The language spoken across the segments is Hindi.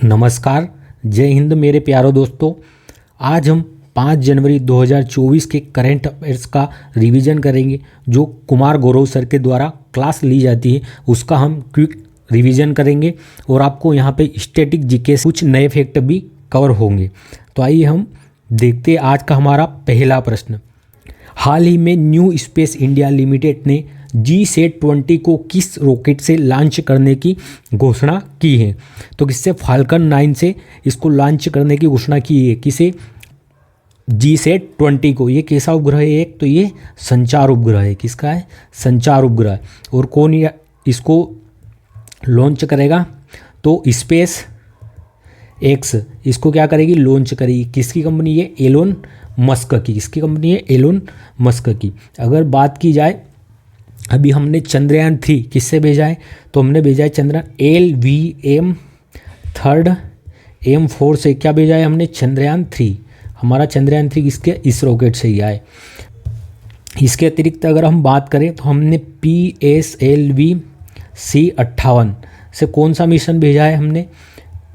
नमस्कार, जय हिंद मेरे प्यारो दोस्तों। आज हम 5 जनवरी 2024 के करंट अफेयर्स का रिवीजन करेंगे। जो कुमार गौरव सर के द्वारा क्लास ली जाती है उसका हम क्विक रिवीजन करेंगे और आपको यहाँ पे स्टैटिक जीके कुछ नए फैक्ट भी कवर होंगे। तो आइए हम देखते हैं आज का हमारा पहला प्रश्न। हाल ही में न्यू स्पेस इंडिया लिमिटेड ने GSAT-20 को किस रॉकेट से लॉन्च करने की घोषणा की है? तो किससे? फाल्कन 9 से इसको लॉन्च करने की घोषणा की है। किसे? GSAT-20 को। ये कैसा उपग्रह है? एक तो ये संचार उपग्रह है। किसका है? संचार उपग्रह। और कौन इसको लॉन्च करेगा? तो स्पेस एक्स इसको क्या करेगी? लॉन्च करेगी। किसकी कंपनी है? एलोन मस्क की। किसकी कंपनी है? एलोन मस्क की। अगर बात की जाए, अभी हमने चंद्रयान 3 किससे भेजा है? तो हमने भेजा है चंद्रयान LVM-3 से। क्या भेजा है हमने? चंद्रयान 3। हमारा चंद्रयान 3 किसके? इस रॉकेट से ही आए। इसके अतिरिक्त अगर हम बात करें तो हमने PSLV-C58 से कौन सा मिशन भेजा है हमने?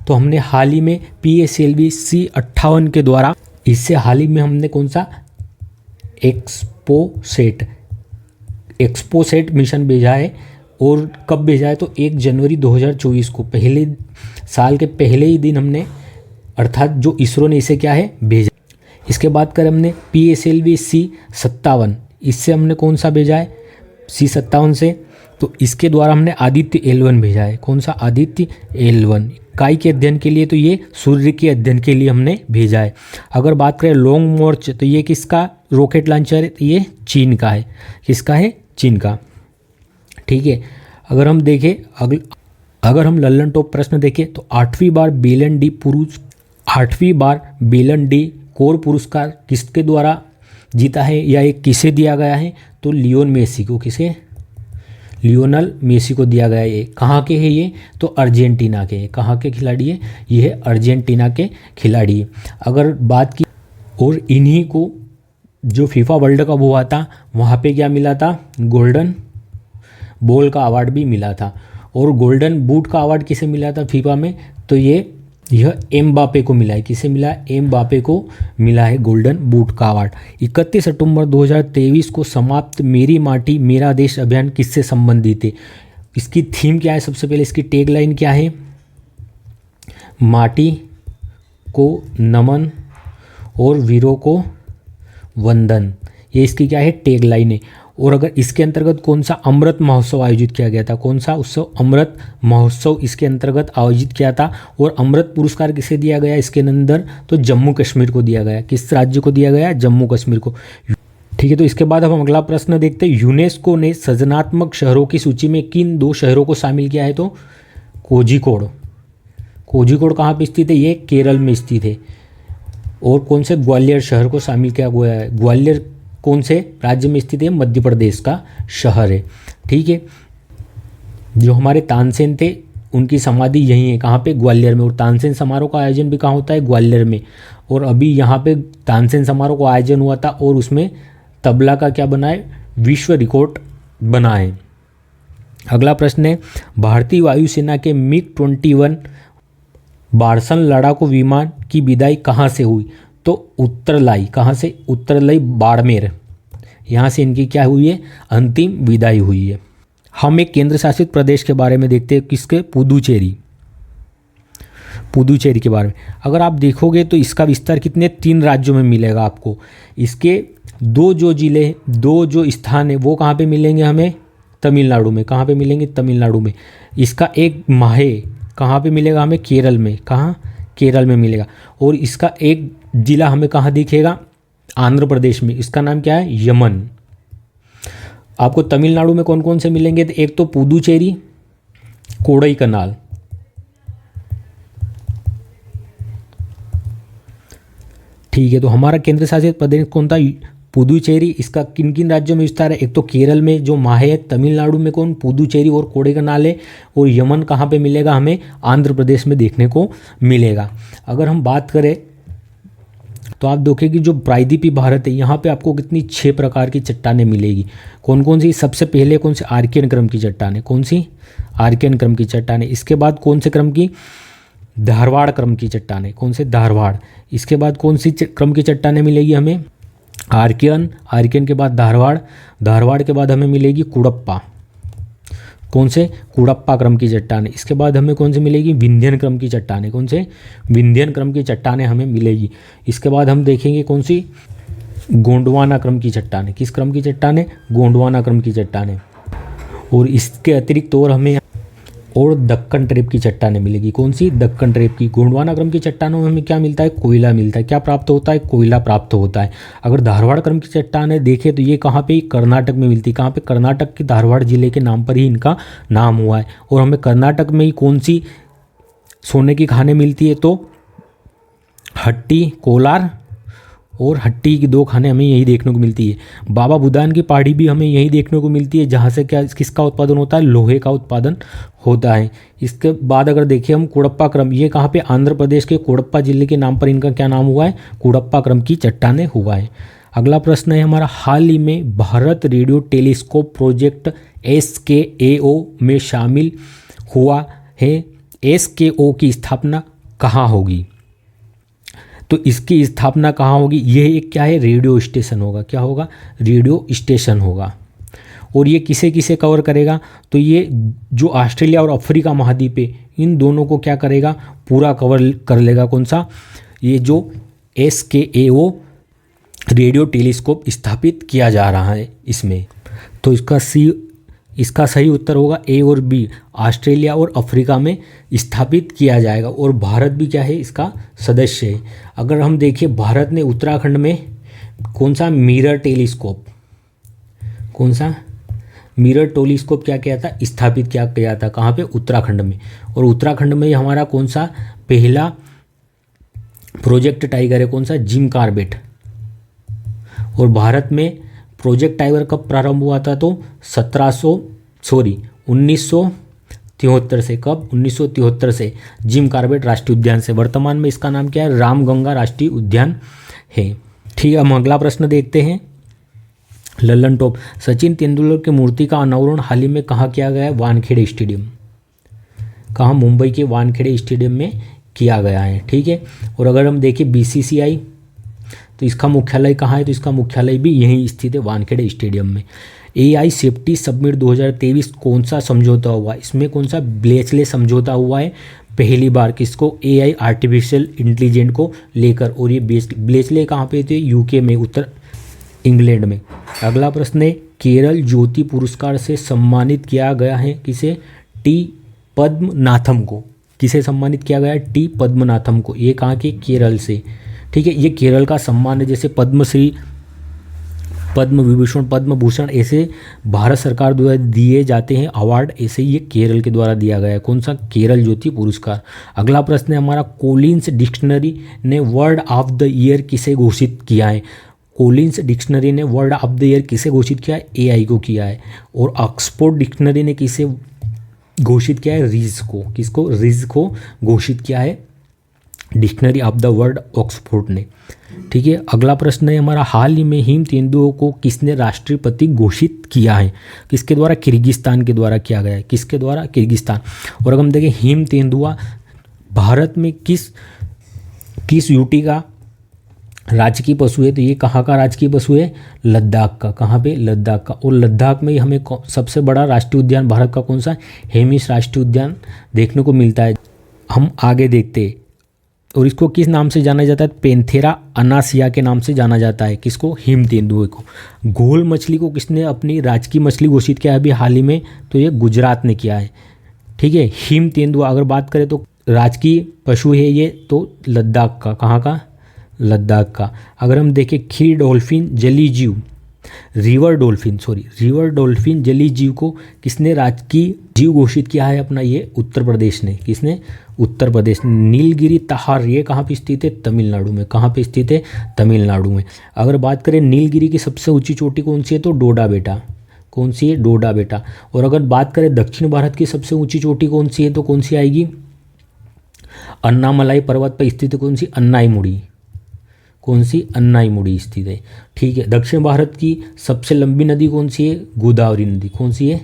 तो हमने हाल ही में PSLV-C58 के द्वारा, इससे हाल ही में हमने कौन सा? एक्सपोसेट मिशन भेजा है। और कब भेजा है? तो 1 जनवरी 2024 को, पहले साल के पहले ही दिन हमने, अर्थात जो इसरो ने इसे क्या है? भेजा। इसके बाद कर हमने PSLV-C57, इससे हमने कौन सा भेजा है? C57 से। तो इसके द्वारा हमने आदित्य L1 भेजा है। कौन सा? आदित्य L1। इकाई के अध्ययन के लिए तो ये सूर्य के अध्ययन के लिए हमने भेजा है। अगर बात करें लॉन्ग मार्च, तो ये किसका रॉकेट लॉन्चर है? तो ये चीन का है। किसका है? चीन का। ठीक है। अगर हम देखें, अगर हम लल्लन टॉप प्रश्न देखें तो 8वीं बार बेलन डी कोर पुरस्कार किसके द्वारा जीता है या ये किसे दिया गया है? तो लियोन मेसी को। किसे? लियोनल मेसी को दिया गया है। ये कहाँ के हैं? ये तो अर्जेंटीना के हैं। कहाँ के खिलाड़ी है? ये है अर्जेंटीना के खिलाड़ी है। अगर बात की, और इन्हीं को जो फीफा वर्ल्ड कप हुआ था वहाँ पे क्या मिला था? गोल्डन बॉल का अवार्ड भी मिला था। और गोल्डन बूट का अवार्ड किसे मिला था फीफा में? तो यह एम्बापे को मिला है। किसे मिला है? एम्बापे को मिला है गोल्डन बूट का अवार्ड। 31 सितंबर 2023 को समाप्त मेरी माटी मेरा देश अभियान किससे संबंधित है? इसकी थीम क्या है? सबसे पहले इसकी टैगलाइन क्या है? माटी को नमन और वीरों को वंदन। ये इसकी क्या है? टैगलाइन है। और अगर इसके अंतर्गत कौन सा अमृत महोत्सव आयोजित किया गया था? कौन सा उत्सव? अमृत महोत्सव इसके अंतर्गत आयोजित किया था। और अमृत पुरस्कार किसे दिया गया इसके अंदर? तो जम्मू कश्मीर को दिया गया। किस राज्य को दिया गया? जम्मू कश्मीर को। ठीक है। तो इसके बाद हम अगला प्रश्न देखते हैं। यूनेस्को ने सृजनात्मक शहरों की सूची में किन 2 शहरों को शामिल किया है? तो कोझिकोड। कोझिकोड कहाँ पर स्थित है? ये केरल में स्थित है। और कौन से? ग्वालियर शहर को शामिल किया गया है। ग्वालियर कौन से राज्य में स्थित है? मध्य प्रदेश का शहर है। ठीक है। जो हमारे तानसेन थे उनकी समाधि यहीं है। कहाँ पे? ग्वालियर में। और तानसेन समारोह का आयोजन भी कहाँ होता है? ग्वालियर में। और अभी यहाँ पे तानसेन समारोह का आयोजन हुआ था और उसमें तबला का क्या बना है? विश्व रिकॉर्ड बना है। अगला प्रश्न है, भारतीय वायुसेना के MiG-21 बारसन लड़ाकू विमान की विदाई कहाँ से हुई? तो उत्तरलाई। कहाँ से? उत्तरलाई बाड़मेर। यहाँ से इनकी क्या हुई है? अंतिम विदाई हुई है। हम एक केंद्र शासित प्रदेश के बारे में देखते हैं। किसके? पुदुचेरी के बारे में। अगर आप देखोगे तो इसका विस्तार कितने? 3 राज्यों में मिलेगा आपको। इसके 2 जो जिले, 2 जो स्थान है वो कहाँ पे मिलेंगे हमें? तमिलनाडु में। कहाँ पे मिलेंगे? तमिलनाडु में। इसका एक माहे कहाँ पे मिलेगा हमें? केरल में। कहाँ? केरल में मिलेगा। और इसका एक जिला हमें कहाँ दिखेगा? आंध्र प्रदेश में। इसका नाम क्या है? यमन। आपको तमिलनाडु में कौन कौन से मिलेंगे? तो एक तो पुदुचेरी, कोडई कनाल। ठीक है। तो हमारा केंद्र शासित प्रदेश कौन था? पुदुचेरी। इसका किन किन राज्यों में विस्तार है? एक तो केरल में जो माहे है, तमिलनाडु में कौन? पुदुचेरी और कोडाईकनाल है। और यमन कहाँ पे मिलेगा हमें? आंध्र प्रदेश में देखने को मिलेगा। अगर हम बात करें तो आप देखेंगे जो प्रायद्वीपीय भारत है यहाँ पे आपको कितनी 6 प्रकार की चट्टानें मिलेगी। कौन कौन सी? सबसे पहले कौन सी? आर्कियन क्रम की चट्टानें। कौन सी? आर्कियन क्रम की चट्टानें। इसके बाद कौन से क्रम की? धारवाड़ क्रम की चट्टानें, कौन से, धारवाड़। इसके बाद कौन सी क्रम की चट्टानें मिलेगी हमें, आर्कियन, आर्कियन के बाद धारवाड़, धारवाड़ के बाद हमें मिलेगी कुड़प्पा, कौन से, कुड़प्पा क्रम की चट्टानें। इसके बाद हमें कौन सी मिलेगी, विंध्यन क्रम की चट्टानें, कौन से, विंध्यन क्रम की चट्टानें हमें मिलेगी। इसके बाद हम देखेंगे कौन सी, गोंडवाना क्रम की चट्टानें, किस क्रम की चट्टानें, गोंडवाना क्रम की चट्टानें। और इसके अतिरिक्त और हमें और दक्कन ट्रेप की चट्टानें मिलेगी, कौन सी, दक्कन ट्रेप की। गोंडवाना क्रम की चट्टानों में हमें क्या मिलता है, कोयला मिलता है, क्या प्राप्त होता है, कोयला प्राप्त होता है। अगर धारवाड़ क्रम की चट्टानें देखें तो ये कहाँ पे, कर्नाटक में मिलती है, कहाँ पे, कर्नाटक के धारवाड़ जिले के नाम पर ही इनका नाम हुआ है। और हमें कर्नाटक में ही कौन सी सोने की खानें मिलती है, तो हट्टी, कोलार और हट्टी की 2 खानें हमें यही देखने को मिलती है। बाबा बुदान की पहाड़ी भी हमें यही देखने को मिलती है, जहाँ से क्या, किसका उत्पादन होता है, लोहे का उत्पादन होता है। इसके बाद अगर देखिए हम कुड़प्पा क्रम, ये कहाँ पे, आंध्र प्रदेश के कोडप्पा जिले के नाम पर इनका क्या नाम हुआ है, कुड़प्पा क्रम की चट्टानें हुआ है। अगला प्रश्न है हमारा, हाल ही में Bharat radio telescope project SKAO में शामिल हुआ है, SKO की स्थापना कहाँ होगी। तो इसकी स्थापना कहाँ होगी, यह एक क्या है, रेडियो स्टेशन होगा, क्या होगा, रेडियो स्टेशन होगा। और ये किसे किसे कवर करेगा, तो ये जो ऑस्ट्रेलिया और अफ्रीका महाद्वीप है इन दोनों को क्या करेगा, पूरा कवर कर लेगा। कौन सा, ये जो SKAO रेडियो टेलीस्कोप स्थापित किया जा रहा है इसमें। तो इसका सही उत्तर होगा A और B, ऑस्ट्रेलिया और अफ्रीका में स्थापित किया जाएगा। और भारत भी क्या है, इसका सदस्य है। अगर हम देखें भारत ने उत्तराखंड में कौन सा, मिरर टेलीस्कोप, कौन सा, मिरर टेलीस्कोप क्या किया था, स्थापित क्या किया था, कहाँ पे, उत्तराखंड में। और उत्तराखंड में हमारा कौन सा पहला प्रोजेक्ट टाइगर है, कौन सा, जिम कॉर्बेट। और भारत में प्रोजेक्ट टाइगर कब प्रारंभ हुआ था, तो 1973 से, कब, 1973 से जिम कॉर्बेट राष्ट्रीय उद्यान से। वर्तमान में इसका नाम क्या है, रामगंगा राष्ट्रीय उद्यान है। ठीक है, हम अगला प्रश्न देखते हैं। लल्लन टॉप, सचिन तेंदुलकर की मूर्ति का अनावरण हाल ही में कहाँ किया गया है, वानखेड़े स्टेडियम, कहाँ, मुंबई के वानखेड़े स्टेडियम में किया गया है। ठीक है। और अगर हम देखें BCCI तो इसका मुख्यालय कहाँ है, तो इसका मुख्यालय भी यहीं स्थित है, वानखेड़े स्टेडियम में। AI सेफ्टी समिट 2023 कौन सा समझौता हुआ, इसमें कौन सा, ब्लेचले समझौता हुआ है पहली बार, किसको, AI आर्टिफिशियल इंटेलिजेंट को लेकर। और ये ब्लेचले कहाँ पे थे, UK में, उत्तर इंग्लैंड में। अगला प्रश्न है, केरल ज्योति पुरस्कार से सम्मानित किया गया है किसे, T पद्मनाथम को। किसे सम्मानित किया गया है, T पद्मनाथम को। ये कहाँ के, केरल से। ठीक है, ये केरल का सम्मान है। जैसे पद्मश्री, पद्म विभूषण, पद्म भूषण ऐसे भारत सरकार द्वारा दिए जाते हैं अवार्ड, ऐसे ये केरल के द्वारा दिया गया है। कौन सा, केरल ज्योति पुरस्कार। अगला प्रश्न है हमारा, कोलिन्स डिक्शनरी ने वर्ड ऑफ द ईयर किसे घोषित किया है। कोलिन्स डिक्शनरी ने वर्ड ऑफ द ईयर किसे घोषित किया है, AI को किया है। और ऑक्सफोर्ड डिक्शनरी ने किसे घोषित किया है, रिज को। किसको, रिज को घोषित किया है dictionary of the word Oxford ने। ठीक है। अगला प्रश्न है हमारा, हाल ही में हिम तेंदुओं को किसने राष्ट्रपति घोषित किया है, किसके द्वारा, किर्गिस्तान के द्वारा किया गया है। किसके द्वारा, किर्गिस्तान। और अगर हम देखें हिम तेंदुआ भारत में किस यूटी का राजकीय पशु है, तो ये कहाँ का राजकीय पशु है, लद्दाख का। कहाँ पे, लद्दाख का। और लद्दाख में हमें सबसे बड़ा राष्ट्रीय उद्यान भारत का कौन सा, हेमिस राष्ट्रीय उद्यान देखने को मिलता है। हम आगे देखते हैं। और इसको किस नाम से जाना जाता है, पेंथेरा अनासिया के नाम से जाना जाता है। किसको, हिम तेंदुए को। घोल मछली को किसने अपनी राजकीय मछली घोषित किया है अभी हाल ही में, तो ये गुजरात ने किया है। ठीक है। हिम तेंदुआ अगर बात करें तो राजकीय पशु है ये, तो लद्दाख का। कहाँ का, लद्दाख का। अगर हम देखें खीर डॉल्फिन जली जीव, रिवर डॉल्फिन जली जीव को किसने राजकीय जीव घोषित किया है अपना, ये उत्तर प्रदेश ने। किसने, उत्तर प्रदेश। नीलगिरी ताहार ये कहाँ पे स्थित है, तमिलनाडु में। कहाँ पे स्थित है, तमिलनाडु में। अगर बात करें नीलगिरी की सबसे ऊंची चोटी कौन सी है, तो डोडा बेटा। कौन सी है, डोडा बेटा। और अगर बात करें दक्षिण भारत की सबसे ऊंची चोटी कौन सी है, तो कौन सी आएगी, अन्नामलाई पर्वत पर स्थित कौन सी, अन्नाईमुड़ी। कौन सी, अन्नाईमुड़ी स्थित है। ठीक है। दक्षिण भारत की सबसे लंबी नदी कौन सी है, गोदावरी नदी। कौन सी है,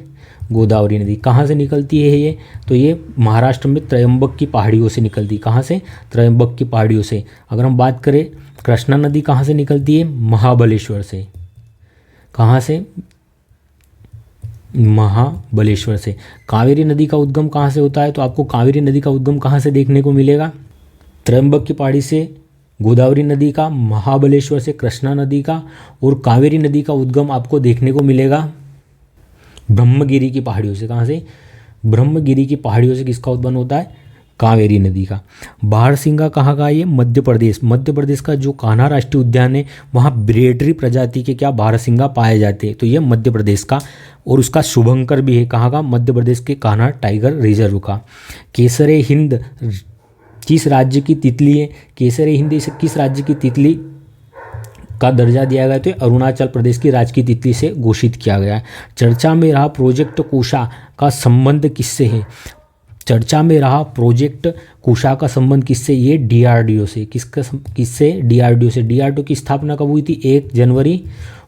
गोदावरी नदी। कहाँ से निकलती है ये? तो ये महाराष्ट्र में त्रयंबक की पहाड़ियों से निकलती है। कहाँ से? त्रयंबक की पहाड़ियों से। अगर हम बात करें कृष्णा नदी कहाँ से निकलती है? महाबलेश्वर से। कहाँ से? महाबलेश्वर से। कावेरी नदी का उद्गम कहाँ से होता है? तो आपको कावेरी नदी का उद्गम कहाँ से देखने को मिलेगा? त्रयंबक की पहाड़ी से, गोदावरी नदी का, महाबलेश्वर से कृष्णा नदी का, और कावेरी नदी का उद्गम आपको देखने को मिलेगा ब्रह्मगिरी की पहाड़ियों से। कहाँ से? ब्रह्मगिरी की पहाड़ियों से किसका उद्गम होता है? कावेरी नदी का। बारहसिंगा कहाँ का? ये मध्य प्रदेश। मध्य प्रदेश का जो कान्हा राष्ट्रीय उद्यान है वहाँ ब्रेडरी प्रजाति के क्या बारहसिंगा पाए जाते हैं, तो ये मध्य प्रदेश का। और उसका शुभंकर भी है। कहाँ का? मध्य प्रदेश के कान्हा टाइगर रिजर्व का। केसर हिंद किस राज्य की तितली है? केसर हिंद इसे किस राज्य की तितली का दर्जा दिया गया? तो अरुणाचल प्रदेश की राज्य की तितली से घोषित किया गया है। चर्चा में रहा प्रोजेक्ट कुशा का संबंध किससे है? चर्चा में रहा प्रोजेक्ट कुशा का संबंध किससे? ये डीआरडीओ से। किससे? डीआरडीओ से। डीआरडीओ की स्थापना कब हुई थी? 1 जनवरी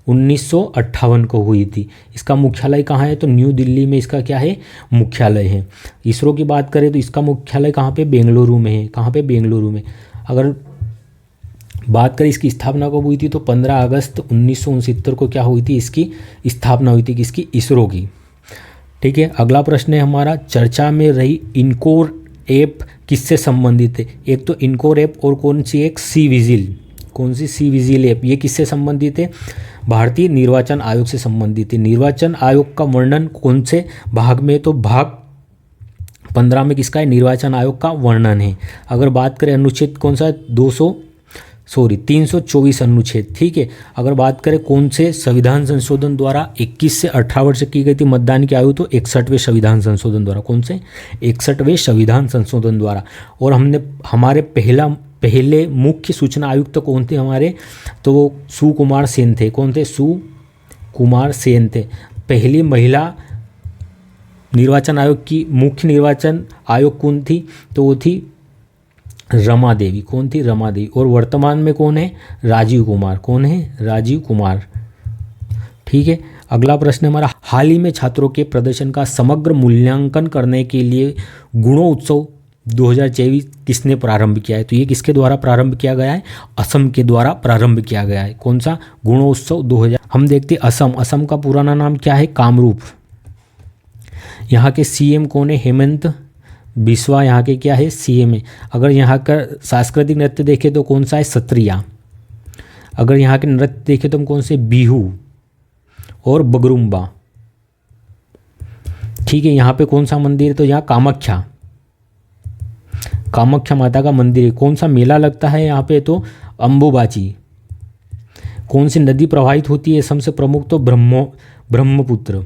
1958 को हुई थी। इसका मुख्यालय कहाँ है? तो न्यू दिल्ली में इसका क्या है? मुख्यालय है। इसरो की बात करें तो इसका मुख्यालय कहाँ पे? बेंगलुरु में है। कहाँ पे? बेंगलुरु में। अगर बात करें इसकी स्थापना कब हुई थी तो 15 अगस्त 1969 को क्या हुई थी? इसकी स्थापना हुई थी। किसकी? इसरो की। ठीक है, अगला प्रश्न है हमारा, चर्चा में रही इनकोर ऐप किससे संबंधित है? एक तो इनकोर ऐप और कौन सी? एक सी विजिल। कौन सी? C vigil app. ये किससे संबंधित है? भारतीय निर्वाचन आयोग से संबंधित है। निर्वाचन आयोग का वर्णन कौन से भाग में? तो भाग 15 में किसका है? निर्वाचन आयोग का वर्णन है। अगर बात करें अनुच्छेद कौन सा? 324 अनुच्छेद। ठीक है, अगर बात करें कौन से संविधान संशोधन द्वारा 21 से 18 वर्ष की गई थी मतदान की आयु? तो 61वें संविधान संशोधन द्वारा। कौन से? 61वें संविधान संशोधन द्वारा। और हमारे पहले मुख्य सूचना आयुक्त कौन थे हमारे? तो वो सुकुमार सेन थे। कौन थे? सुकुमार सेन थे। पहली महिला निर्वाचन आयोग की मुख्य निर्वाचन आयोग कौन थी? तो वो थी रमा देवी। कौन थी? रमा देवी। और वर्तमान में कौन है? राजीव कुमार। कौन है? राजीव कुमार। ठीक है, अगला प्रश्न हमारा, हाल ही में छात्रों के प्रदर्शन का समग्र मूल्यांकन करने के लिए गुणोत्सव 2024 किसने प्रारंभ किया है? तो ये किसके द्वारा प्रारंभ किया गया है? असम के द्वारा प्रारंभ किया गया है। कौन सा? गुणोत्सव 2000। हम देखते असम। असम का पुराना नाम क्या है? कामरूप। यहाँ के सीएम कौन है? हेमंत बिस्वा यहाँ के क्या है? सीएम है। अगर यहाँ का सांस्कृतिक नृत्य देखें तो कौन सा है? सत्रिया। अगर यहाँ के नृत्य देखें तो हम कौन से? बिहू और बगरुम्बा। ठीक है, यहाँ पे कौन सा मंदिर है? तो यहाँ कामाख्या माता का मंदिर है। कौन सा मेला लगता है यहाँ पे? तो अंबुबाची। कौन सी नदी प्रवाहित होती है सबसे प्रमुख? तो ब्रह्मपुत्र।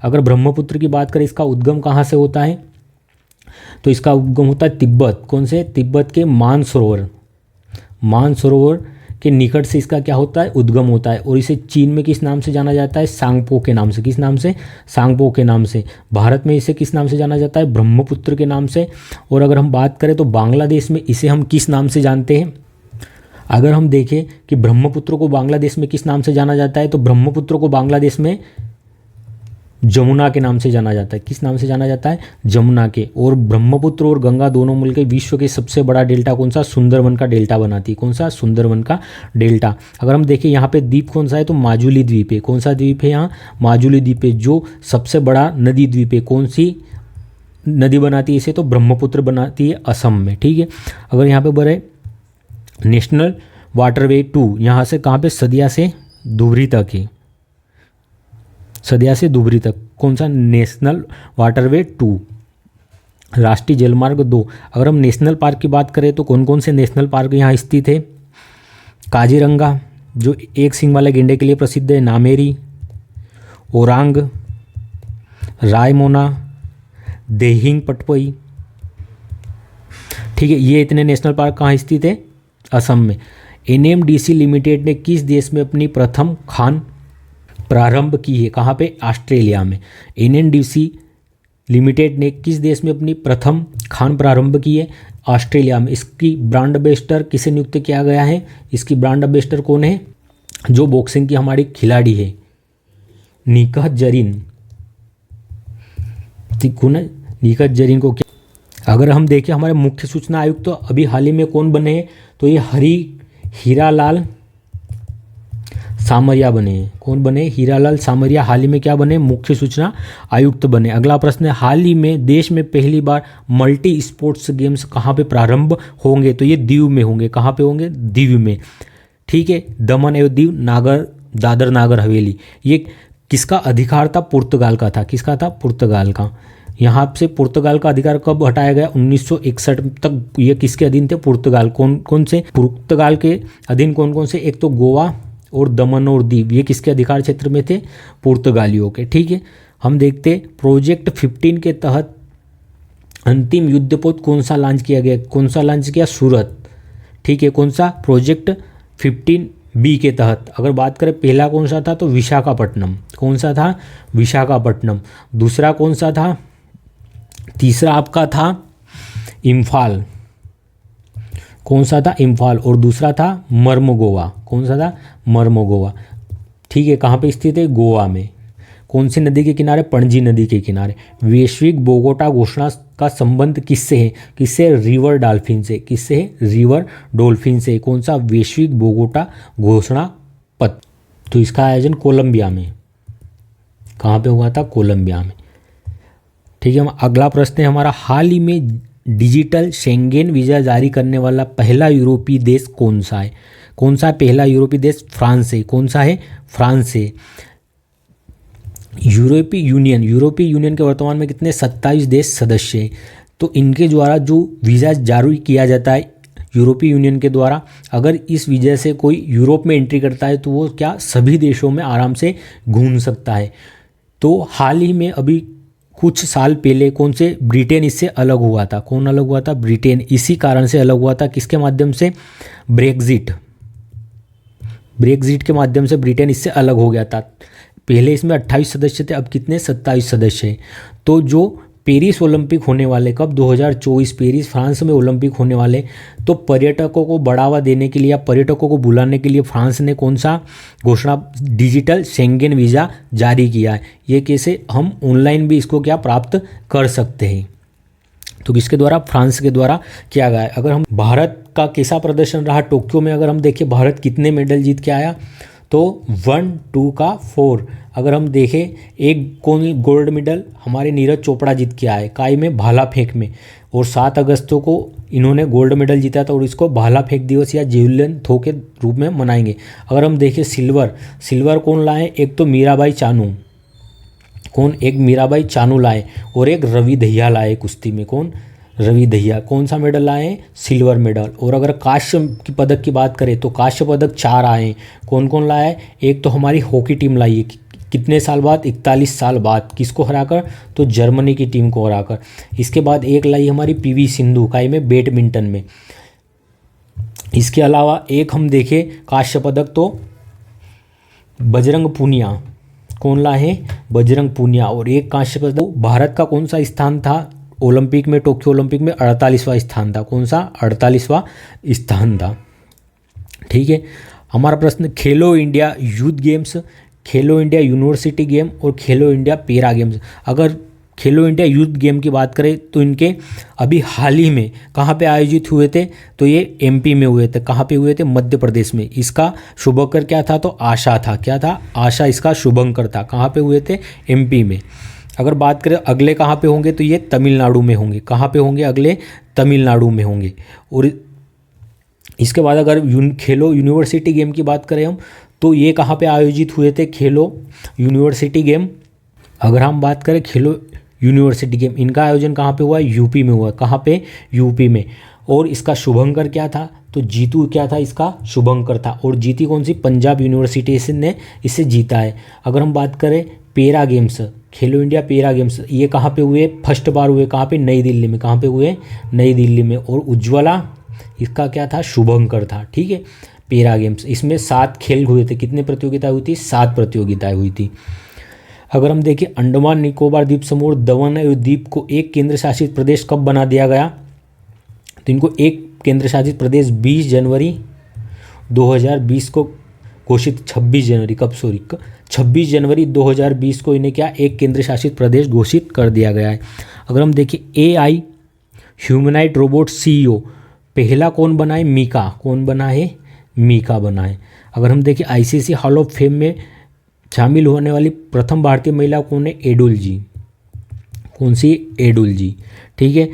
अगर ब्रह्मपुत्र की बात करें इसका उद्गम कहाँ से होता है? तो इसका उद्गम होता है तिब्बत। कौन से? तिब्बत के मानसरोवर के निकट से इसका क्या होता है? उद्गम होता है। और इसे चीन में किस नाम से जाना जाता है? सांगपो के नाम से। किस नाम से? सांगपो के नाम से। भारत में इसे किस नाम से जाना जाता है? ब्रह्मपुत्र के नाम से। और अगर हम बात करें तो बांग्लादेश में इसे हम किस नाम से जानते हैं? अगर हम देखें कि ब्रह्मपुत्र को बांग्लादेश में किस नाम से जाना जाता है, तो ब्रह्मपुत्र को बांग्लादेश में जमुना के नाम से जाना जाता है। किस नाम से जाना जाता है? जमुना के। और ब्रह्मपुत्र और गंगा दोनों मिलकर विश्व के सबसे बड़ा डेल्टा कौन सा? सुंदरवन का डेल्टा बनाती है। कौन सा? सुंदरवन का डेल्टा। अगर हम देखें यहाँ पे द्वीप कौन सा है? तो माजुली द्वीप है। कौन सा द्वीप है? यहाँ माजुली द्वीप है, जो सबसे बड़ा नदी द्वीप है। कौन सी नदी बनाती है इसे? तो ब्रह्मपुत्र बनाती है असम में। ठीक है, अगर यहाँ पे बढ़े नेशनल वाटरवे 2, यहाँ से कहाँ पे? सदिया से धुबरी तक है। सदिया से धुबरी तक कौन सा? National waterway 2। राष्ट्रीय जलमार्ग 2। अगर हम नेशनल पार्क की बात करें तो कौन कौन से नेशनल पार्क यहाँ स्थित है? काजीरंगा जो एक सींग वाले गेंडे के लिए प्रसिद्ध है, नामेरी, ओरांग, रायमोना, देहिंग पटपई। ठीक है, ये इतने नेशनल पार्क कहाँ स्थित है? असम में। एनएमडीसी लिमिटेड ने किस देश में अपनी प्रथम खान प्रारंभ की है? कहाँ पे? ऑस्ट्रेलिया में। एनएमडीसी लिमिटेड ने किस देश में अपनी प्रथम खान प्रारंभ की है? ऑस्ट्रेलिया में। इसकी ब्रांड एम्बेसडर किसे नियुक्त किया गया है? इसकी ब्रांड एम्बेसडर कौन है? जो बॉक्सिंग की हमारी खिलाड़ी है, निकहत जरीन। तिकुन निकट जरीन को क्या, अगर हम देखें हमारे मुख्य सूचना आयुक्त तो अभी हाल ही में कौन बने हैं, तो ये हीरालाल सामरिया बने हैं। कौन बने? हीरालाल सामरिया हाल ही में क्या बने? मुख्य सूचना आयुक्त बने। अगला प्रश्न है, हाल ही में देश में पहली बार मल्टी स्पोर्ट्स गेम्स कहाँ पे प्रारंभ होंगे, तो ये दीव में होंगे। कहाँ पे होंगे? दीव में। ठीक है, दमन एवं दीव, दादर नागर हवेली। ये किसका अधिकार था? पुर्तगाल का था। किसका था? पुर्तगाल का। यहाँ से पुर्तगाल का अधिकार कब हटाया गया? 1961 तक ये किसके अधीन थे? पुर्तगाल। कौन कौन से पुर्तगाल के अधीन? कौन कौन से? एक तो गोवा और दमन और दीव, ये किसके अधिकार क्षेत्र में थे? पुर्तगालियों के। ठीक है, हम देखते प्रोजेक्ट 15 के तहत अंतिम युद्धपोत कौन सा लॉन्च किया गया? कौन सा लॉन्च किया? सूरत। ठीक है, कौन सा? प्रोजेक्ट 15B के तहत अगर बात करें, पहला कौन सा था? तो विशाखापट्टनम। कौन सा था? विशाखापट्टनम। दूसरा कौन सा था? तीसरा आपका था इम्फाल। कौन सा था? इम्फाल। और दूसरा था मर्मगोवा। कौन सा था? मर्मगोवा। ठीक है, कहाँ पे स्थित है? गोवा में। कौन सी नदी के किनारे? पणजी नदी के किनारे। वैश्विक बोगोटा घोषणा का संबंध किससे है? किससे? रिवर डॉल्फिन से। किससे है? रिवर डॉल्फिन से। कौन सा? वैश्विक बोगोटा घोषणा पत्र। तो इसका आयोजन कोलंबिया में। कहाँ पे हुआ था? कोलंबिया में। ठीक है, अगला प्रश्न है हमारा, हाल ही में डिजिटल शेंगेन वीज़ा जारी करने वाला पहला यूरोपीय देश कौन सा है? कौन सा पहला यूरोपीय देश? फ्रांस है। कौन सा है? फ्रांस है। यूरोपीय यूनियन के वर्तमान में कितने? 27 देश सदस्य हैं। तो इनके द्वारा जो वीज़ा जारी किया जाता है यूरोपीय यूनियन के द्वारा, अगर इस वीज़ा से कोई यूरोप में एंट्री करता है तो वो क्या सभी देशों में आराम से घूम सकता है। तो हाल ही में अभी कुछ साल पहले कौन से? ब्रिटेन इससे अलग हुआ था। कौन अलग हुआ था? ब्रिटेन। इसी कारण से अलग हुआ था, किसके माध्यम से? ब्रेक्जिट के माध्यम से ब्रिटेन इससे अलग हो गया था। पहले इसमें 28 सदस्य थे, अब कितने? 27 सदस्य हैं। तो जो पेरिस ओलंपिक होने वाले, कब? 2024 पेरिस फ्रांस में ओलंपिक होने वाले, तो पर्यटकों को बढ़ावा देने के लिए या पर्यटकों को बुलाने के लिए फ्रांस ने कौन सा घोषणा? डिजिटल शेंगेन वीज़ा जारी किया है। ये कैसे? हम ऑनलाइन भी इसको क्या प्राप्त कर सकते हैं। तो किसके द्वारा? फ्रांस के द्वारा किया गया है। अगर हम भारत का कैसा प्रदर्शन रहा टोक्यो में, अगर हम देखें भारत कितने मेडल जीत के आया, तो 1, 2 का 4। अगर हम देखें, एक कौन गोल्ड मेडल हमारे नीरज चोपड़ा जीत के आए काय में? भाला फेंक में। और 7 अगस्त को इन्होंने गोल्ड मेडल जीता था और इसको भाला फेंक दिवस या जेवलिन थ्रो के रूप में मनाएंगे। अगर हम देखें सिल्वर कौन लाए? एक तो मीराबाई चानू। कौन? एक मीराबाई चानू लाए और एक रवि दहिया लाए कुश्ती में। कौन? रवि दहिया। कौन सा मेडल लाए? Silver medal. और अगर कांस्य की पदक की बात करें तो कांस्य पदक 4 आए। कौन कौन लाया? एक तो हमारी हॉकी टीम लाई है, कितने साल बाद? 41 साल बाद। किसको हराकर? तो जर्मनी की टीम को हराकर। इसके बाद एक लाई हमारी पीवी सिंधु काय में? बैडमिंटन में। इसके अलावा एक हम देखें कांस्य पदक तो बजरंग पूनिया। कौन लाए? बजरंग पूनिया। और एक कांस्य पदक भारत का कौन सा स्थान था ओलंपिक में? टोक्यो ओलंपिक में 48वां स्थान था। कौन सा? 48वां स्थान था। ठीक है, हमारा प्रश्न, खेलो इंडिया यूथ गेम्स, खेलो इंडिया यूनिवर्सिटी गेम और खेलो इंडिया पैरा गेम्स। अगर खेलो इंडिया यूथ गेम की बात करें तो इनके अभी हाल ही में कहाँ पे आयोजित हुए थे? तो ये एमपी में हुए थे। कहाँ पे हुए थे? मध्य प्रदेश में। इसका शुभंकर क्या था? तो आशा था। क्या था? आशा इसका शुभंकर था। कहाँ पे हुए थे? एमपी में। अगर बात करें अगले कहाँ पे होंगे तो ये तमिलनाडु में होंगे। कहाँ पे होंगे अगले? तमिलनाडु में होंगे। और इसके बाद अगर खेलो यूनिवर्सिटी गेम की बात करें हम, तो ये कहाँ पे आयोजित हुए थे? खेलो यूनिवर्सिटी गेम। अगर हम बात करें खेलो यूनिवर्सिटी गेम, इनका आयोजन कहाँ पे हुआ? यूपी में हुआ। कहाँ पे? यूपी में। और इसका शुभंकर क्या था? तो जीतू क्या था? इसका शुभंकर था। और जीती कौन सी? पंजाब यूनिवर्सिटी ने इसे जीता है। अगर हम बात करें पैरा गेम्स, खेलो इंडिया पैरा गेम्स, ये कहाँ पे हुए? फर्स्ट बार हुए कहाँ पे? नई दिल्ली में। कहाँ पे हुए? नई दिल्ली में। और उज्ज्वला इसका क्या था? शुभंकर था। ठीक है, पैरा गेम्स। इसमें 7 खेल हुए थे। कितने प्रतियोगिताएं हुई थी? 7 प्रतियोगिताएं हुई थी। अगर हम देखें अंडमान निकोबार द्वीप समूह और दमन एवं द्वीप को एक केंद्र शासित प्रदेश कब बना दिया गया? तो इनको एक केंद्र शासित प्रदेश 20 जनवरी 2020 को घोषित 26 जनवरी कब, सॉरी 26 जनवरी 2020 को इन्हें क्या एक केंद्र शासित प्रदेश घोषित कर दिया गया है। अगर हम देखें AI ह्यूमनॉइड रोबोट CEO पहला कौन बना है, मीका, कौन बना है, मीका बना है। अगर हम देखें ICC हॉल ऑफ फेम में शामिल होने वाली प्रथम भारतीय महिला कौन है, एडुल जी, कौन सी, एडुल जी, ठीक है।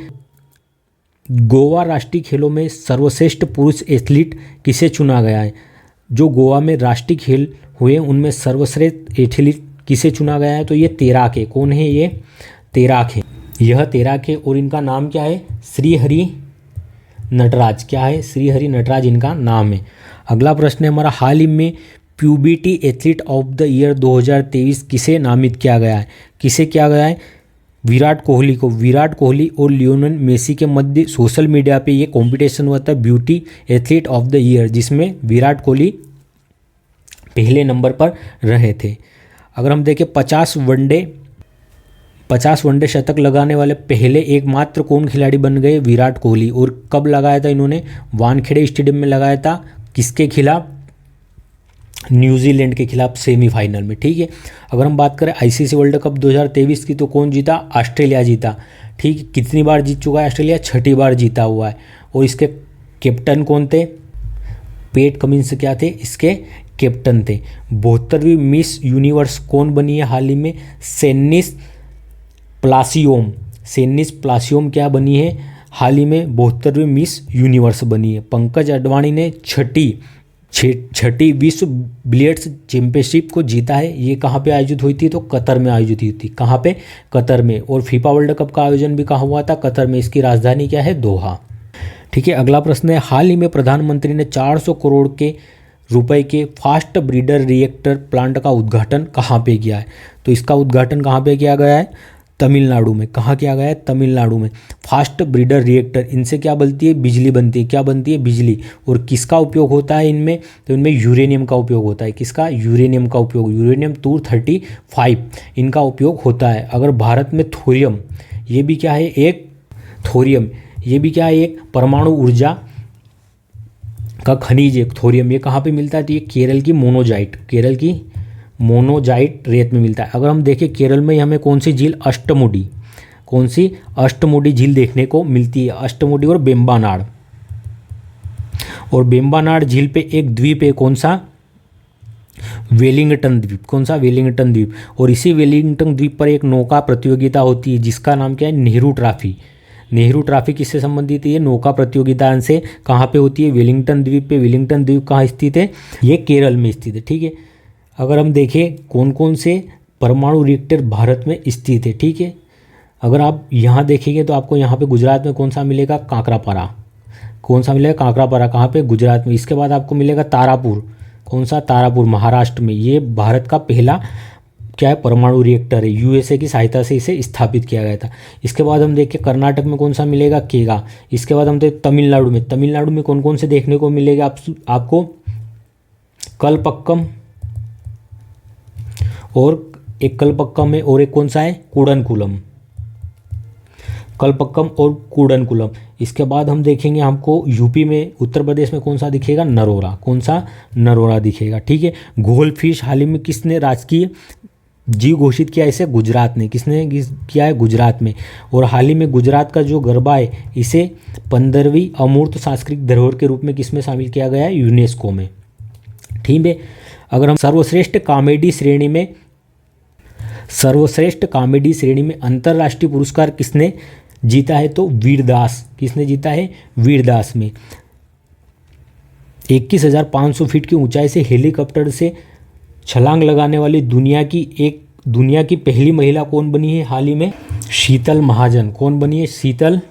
गोवा राष्ट्रीय खेलों में सर्वश्रेष्ठ पुरुष एथलीट किसे चुना गया है, जो गोवा में राष्ट्रीय खेल हुए उनमें सर्वश्रेष्ठ एथलीट किसे चुना गया है, तो ये तैराक है, कौन है, ये तैराक है, यह तैराक है और इनका नाम क्या है, श्रीहरि नटराज, क्या है, श्रीहरि नटराज इनका नाम है। अगला प्रश्न है हमारा, हाल ही में PUBT athlete of the year 2023 किसे नामित किया गया है, किसे किया गया है, विराट कोहली को। विराट कोहली और लियोनेल मेसी के मध्य सोशल मीडिया पे ये कंपटीशन हुआ था beauty athlete of the year, जिसमें विराट कोहली पहले नंबर पर रहे थे। अगर हम देखें 50 वनडे शतक लगाने वाले पहले एकमात्र कौन खिलाड़ी बन गए, विराट कोहली। और कब लगाया था इन्होंने, वानखेड़े स्टेडियम में लगाया था, किसके खिलाफ, न्यूजीलैंड के खिलाफ सेमीफाइनल में, ठीक है। अगर हम बात करें ICC वर्ल्ड कप 2023 की तो कौन जीता, ऑस्ट्रेलिया जीता, ठीक है। कितनी बार जीत चुका है ऑस्ट्रेलिया, 6ठी बार जीता हुआ है। और इसके कैप्टन कौन थे, पेट कमिंस क्या थे, इसके कैप्टन थे। 72वीं मिस यूनिवर्स कौन बनी है हाल ही में, सेनिस प्लासियोम क्या बनी है हाल ही में, 72वीं मिस यूनिवर्स बनी है। पंकज अडवाणी ने छठी विश्व बिलियर्ड्स चैंपियनशिप को जीता है, ये कहाँ पे आयोजित हुई थी, तो कतर में आयोजित हुई थी, कहाँ पे, कतर में। और फीफा वर्ल्ड कप का आयोजन भी कहाँ हुआ था, कतर में, इसकी राजधानी क्या है, दोहा, ठीक है। अगला प्रश्न है, हाल ही में प्रधानमंत्री ने 400 करोड़ के रुपए के फास्ट ब्रीडर रिएक्टर प्लांट का उद्घाटन कहाँ पे किया है, तो इसका उद्घाटन कहाँ पे किया गया है, तमिलनाडु में। कहाँ किया गया है, तमिलनाडु में। फास्ट ब्रीडर रिएक्टर, इनसे क्या बनती है, बिजली बनती है, क्या बनती है, बिजली। और किसका उपयोग होता है इनमें, तो इनमें यूरेनियम का उपयोग होता है, किसका, यूरेनियम का उपयोग, यूरेनियम 235 इनका उपयोग होता है। अगर भारत में थोरियम, ये भी क्या है, एक थोरियम, ये भी क्या है, एक परमाणु ऊर्जा का खनिज है थोरियम, ये कहाँ पे मिलता है, तो ये केरल की मोनोजाइट रेत में मिलता है। अगर हम देखें केरल में हमें कौन सी झील, अष्टमुडी झील देखने को मिलती है, अष्टमुडी और बेम्बानाड। और बेम्बानाड झील पे एक द्वीप है, कौन सा, वेलिंगटन द्वीप, कौन सा, वेलिंगटन द्वीप। और इसी वेलिंगटन द्वीप पर एक नौका प्रतियोगिता होती है जिसका नाम क्या है, नेहरू ट्रॉफी। नेहरू ट्रॉफी किससे संबंधित है, ये नौका प्रतियोगिता से कहाँ पे होती है, वेलिंगटन द्वीप पे। वेलिंगटन द्वीप कहाँ स्थित है, ये केरल में स्थित है, ठीक है। अगर हम देखें कौन कौन से परमाणु रिएक्टर भारत में स्थित है, ठीक है। अगर आप यहाँ देखेंगे तो आपको यहाँ पे गुजरात में कौन सा मिलेगा, काकरापारा, कौन सा मिलेगा, काकरापारा, कहाँ पे, गुजरात में। इसके बाद आपको मिलेगा तारापुर, कौन सा, तारापुर, महाराष्ट्र में। ये भारत का पहला क्या है, परमाणु रिएक्टर है, USA की सहायता से इसे स्थापित किया गया था। इसके बाद हम देखें कर्नाटक में कौन सा मिलेगा, केगा। इसके बाद हम देखें तमिलनाडु में कौन कौन से देखने को मिलेगा आपको, कलपक्कम, और एक कलपक्कम है, और एक कौन सा है, कूडनकुलम, कलपक्कम और कूडनकुलम। इसके बाद हम देखेंगे हमको यूपी में, उत्तर प्रदेश में कौन सा दिखेगा, नरोरा, कौन सा, नरोरा दिखेगा, ठीक है। गोल्ड फिश हाल ही में किसने राजकीय जीव घोषित किया, इसे गुजरात ने, किसने किया है, गुजरात में। और हाल ही में गुजरात का जो गरबा है इसे 15वीं अमूर्त सांस्कृतिक धरोहर के रूप में किसमें शामिल किया गया है, यूनेस्को में, ठीक है। अगर हम सर्वश्रेष्ठ कॉमेडी श्रेणी में अंतर्राष्ट्रीय पुरस्कार किसने जीता है, तो वीरदास, किसने जीता है, वीरदास में। 21,500 फीट की ऊंचाई से हेलीकॉप्टर से छलांग लगाने वाली दुनिया की पहली महिला कौन बनी है हाल ही में, शीतल महाजन। कौन बनी है, शीतल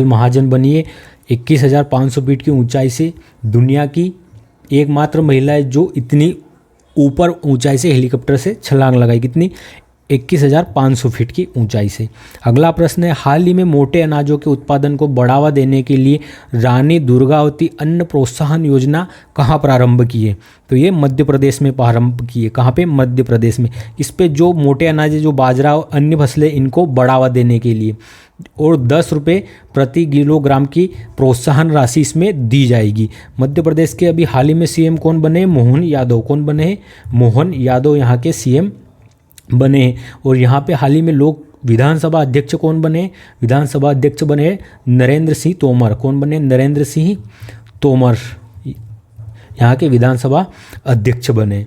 महाजन बनी है। 21,500 फीट की ऊंचाई से दुनिया की एकमात्र महिला है जो इतनी ऊपर ऊंचाई से हेलीकॉप्टर से छलांग लगाई, कितनी, 21,500 फीट की ऊंचाई से। अगला प्रश्न है, हाल ही में मोटे अनाजों के उत्पादन को बढ़ावा देने के लिए रानी दुर्गावती अन्न प्रोत्साहन योजना कहाँ प्रारंभ की है, तो ये मध्य प्रदेश में प्रारंभ की है, कहाँ पे, मध्य प्रदेश में। इस पे जो मोटे अनाज है, जो बाजरा और अन्य फसलें, इनको बढ़ावा देने के लिए, और 10 रुपये प्रति किलोग्राम की प्रोत्साहन राशि इसमें दी जाएगी। मध्य प्रदेश के अभी हाल ही में सीएम कौन बने? मोहन यादव। कौन बने हैं? मोहन यादव यहाँ के सीएम बने हैं। और यहाँ पे हाल ही में लोग विधानसभा अध्यक्ष कौन बने? विधानसभा अध्यक्ष बने नरेंद्र सिंह तोमर। कौन बने? नरेंद्र सिंह तोमर यहाँ के विधानसभा अध्यक्ष बने।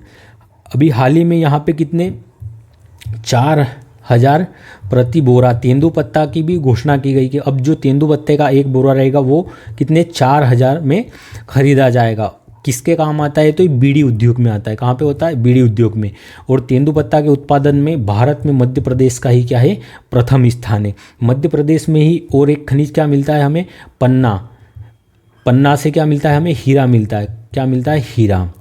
अभी हाल ही में यहाँ पे कितने 4,000 प्रति बोरा तेंदुपत्ता की भी घोषणा की गई कि अब जो तेंदुपत्ते का एक बोरा रहेगा वो कितने 4,000 में खरीदा जाएगा। किसके काम आता है? तो ये बीड़ी उद्योग में आता है। कहाँ पे होता है? बीड़ी उद्योग में। और तेंदुपत्ता के उत्पादन में भारत में मध्य प्रदेश का ही क्या है? प्रथम स्थान है। मध्य प्रदेश में ही और एक खनिज क्या मिलता है हमें? पन्ना। पन्ना से क्या मिलता है हमें? हीरा मिलता है। क्या मिलता है? हीरा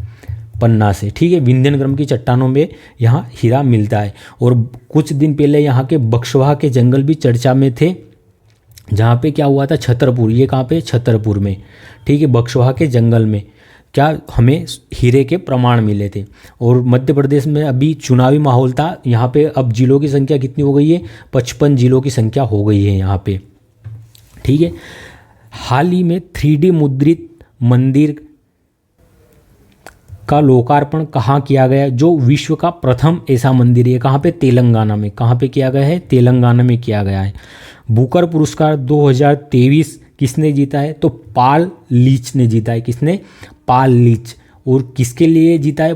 पन्ना से। ठीक है, विंध्यनग्रम की चट्टानों में यहाँ हीरा मिलता है। और कुछ दिन पहले यहाँ के बक्सवाहा के जंगल भी चर्चा में थे, जहाँ पे क्या हुआ था? छतरपुर। ये कहाँ पे? छतरपुर में। ठीक है, बक्सवाहा के जंगल में क्या हमें हीरे के प्रमाण मिले थे। और मध्य प्रदेश में अभी चुनावी माहौल था। यहाँ पे अब जिलों की संख्या कितनी हो गई है? 55 जिलों की संख्या हो गई है यहाँ पे। ठीक है, हाल ही में 3D मुद्रित मंदिर का लोकार्पण कहाँ किया गया? जो विश्व का प्रथम ऐसा मंदिर है। कहाँ पे? तेलंगाना में। कहाँ पे किया गया है? तेलंगाना में किया गया है। बुकर पुरस्कार 2023 किसने जीता है? तो पाल लीच ने जीता है। किसने? पाल लीच। और किसके लिए जीता है?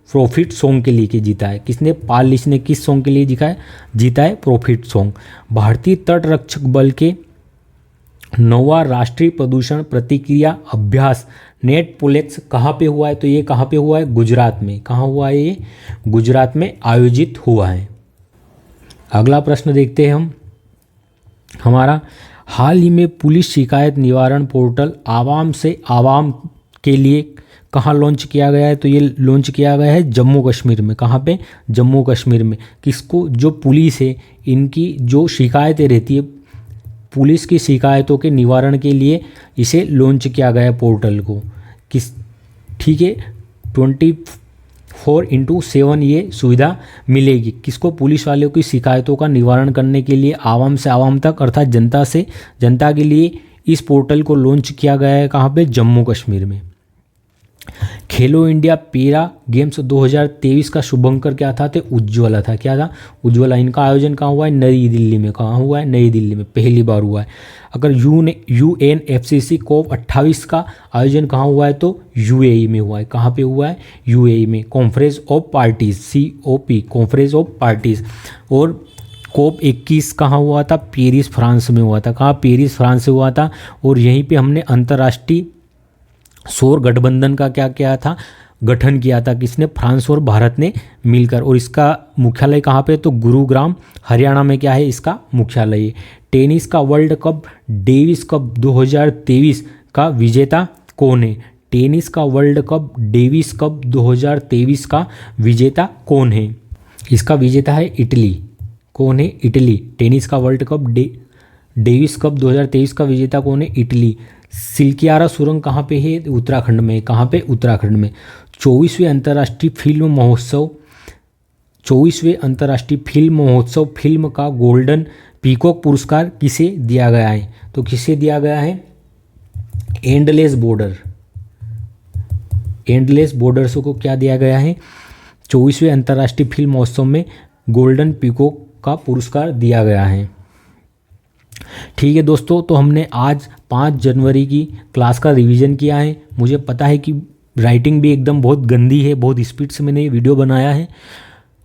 प्रॉफिट सॉन्ग के लिए जीता है। किसने? पाल लीच ने किस सॉन्ग के लिए जीता है? Profit song. भारतीय तट रक्षक बल के 9वां राष्ट्रीय प्रदूषण प्रतिक्रिया अभ्यास नेटपोलेक्स कहाँ पे हुआ है? तो ये कहाँ पे हुआ है? गुजरात में। कहाँ हुआ है ये? गुजरात में आयोजित हुआ है। अगला प्रश्न देखते हैं हम हमारा। हाल ही में पुलिस शिकायत निवारण पोर्टल आवाम से आवाम के लिए कहाँ लॉन्च किया गया है? तो ये लॉन्च किया गया है जम्मू कश्मीर में। कहाँ पे? जम्मू कश्मीर में। किसको? जो पुलिस है, इनकी जो शिकायतें रहती है, पुलिस की शिकायतों के निवारण के लिए इसे लॉन्च किया गया है पोर्टल को। ठीक है, 24/7 ये सुविधा मिलेगी। किसको? पुलिस वालों की शिकायतों का निवारण करने के लिए आवाम से आवाम तक, अर्थात जनता से जनता के लिए इस पोर्टल को लॉन्च किया गया है। कहाँ पे? जम्मू कश्मीर में। खेलो इंडिया पैरा गेम्स 2023 का शुभंकर क्या था? तो उज्ज्वला था। क्या था? उज्ज्वला। इनका आयोजन कहाँ हुआ है? नई दिल्ली में। कहाँ हुआ है? नई दिल्ली में पहली बार हुआ है। अगर UNFCCC COP 28 का आयोजन कहाँ हुआ है? तो UAE में हुआ है। कहाँ पे हुआ है? UAE में। Conference of parties COP, conference of parties. और COP 21 कहाँ हुआ था? पेरिस फ्रांस में हुआ था। कहाँ? पेरिस फ्रांस से हुआ था। और यहीं पे हमने अंतर्राष्ट्रीय सौर गठबंधन का क्या किया था? गठन किया था। किसने? फ्रांस और भारत ने मिलकर। और इसका मुख्यालय कहाँ पे? तो गुरुग्राम हरियाणा में क्या है इसका मुख्यालय? टेनिस का वर्ल्ड कप डेविस कप 2023 का विजेता कौन है? टेनिस का वर्ल्ड कप डेविस कप 2023 का विजेता कौन है? इसका विजेता है इटली। कौन है? इटली। टेनिस का वर्ल्ड कप डेविस कप 2023 का विजेता कौन है? इटली। सिल्कियारा सुरंग कहाँ पे है? उत्तराखंड में। कहाँ पे? उत्तराखंड में। 24वें अंतर्राष्ट्रीय फिल्म महोत्सव फिल्म का गोल्डन पीकॉक पुरस्कार किसे दिया गया है? तो किसे दिया गया है? एंडलेस बॉर्डर्स को क्या दिया गया है? 24वें अंतर्राष्ट्रीय फिल्म महोत्सव में गोल्डन पीकॉक का पुरस्कार दिया गया है। ठीक है दोस्तों, तो हमने आज 5 जनवरी की क्लास का रिवीजन किया है। मुझे पता है कि राइटिंग भी एकदम बहुत गंदी है, बहुत स्पीड से मैंने ये वीडियो बनाया है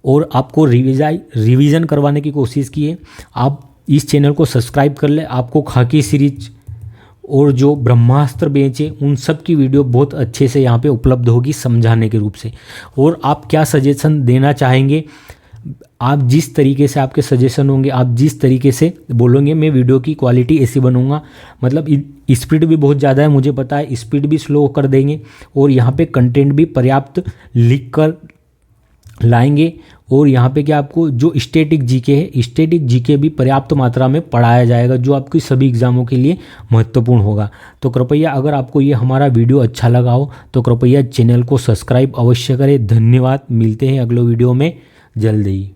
और आपको रिवीजन करवाने की कोशिश की है। आप इस चैनल को सब्सक्राइब कर ले। आपको खाकी सीरीज और जो ब्रह्मास्त्र बेंच है उन सब की वीडियो बहुत अच्छे से यहाँ पे उपलब्ध होगी समझाने के रूप से। और आप क्या सजेशन देना चाहेंगे, आप जिस तरीके से आपके सजेशन होंगे, आप जिस तरीके से बोलोगे, मैं वीडियो की क्वालिटी ऐसी बनूंगा। मतलब स्पीड भी बहुत ज़्यादा है, मुझे पता है, स्पीड भी स्लो कर देंगे और यहाँ पे कंटेंट भी पर्याप्त लिख कर लाएंगे। और यहाँ पे क्या आपको जो स्टैटिक जीके है, स्टैटिक जीके भी पर्याप्त मात्रा में पढ़ाया जाएगा, जो आपकी सभी एग्जामों के लिए महत्वपूर्ण होगा। तो कृपया अगर आपको ये हमारा वीडियो अच्छा लगा हो तो कृपया चैनल को सब्सक्राइब अवश्य करें। धन्यवाद। मिलते हैं अगले वीडियो में जल्द ही।